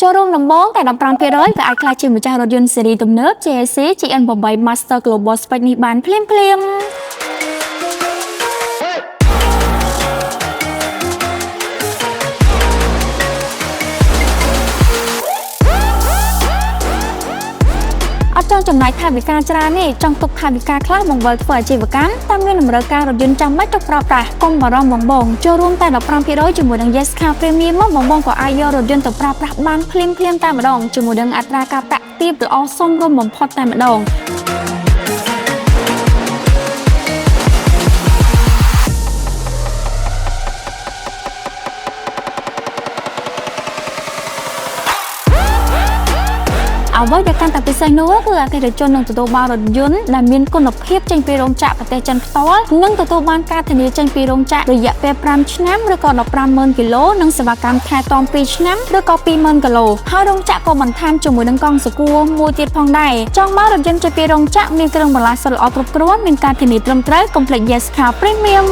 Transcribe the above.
ចូលរួមដំបូងតែ15%ក៏អាចក្លាយជាម្ចាស់រថយន្តស៊េរីទំនើប JAC GN8 Master Global Spec នេះបានភ្លាមៗអត់ចង់ចំណាយថវិកាច្រើនទេចង់ទុកថវិកាខ្លះបង្វិលធ្វើអាជីវកម្មតាមមានតម្រូវការរថយន្តចាំបាច់ទុកប្រើប្រាស់កុំបារម្ភបងចូលរួមតែ15%ជាមួយនឹង Yes Car Premium មកបងក៏អាចយករថយន្តទៅប្រើប្រាស់បានភ្លាមៗតែម្ដងជាមួយនឹងអត្រាការប្រាក់ទាបល្អសមរម្យបំផុតតែម្ដងអ្វីដែលកាន់តែពិសេសនោះគឺអតិថិជននឹងទទួលបានរថយន្តដែលមានគុណភាពចេញពីរោងចក្រប្រទេសចិនផ្ទាល់និងទទួលបានការធានាចេញពីរោងចក្ររយៈពេល5ឆ្នាំឬក៏150,000គីឡូនិងសេវាកម្មថែទាំ2ឆ្នាំឬក៏20,000គីឡូហើយរោងចក្រក៏បន្ថែមជាមួយនឹងកង់សកួរមួយទៀតផងដែរចង់បានរថយន្តចេញពីរោងចក្រមានគ្រឿងបន្លាស់សិលល្អគ្រប់គ្រាន់មានការធានាត្រឹមត្រូវ Complete Yes Car Premium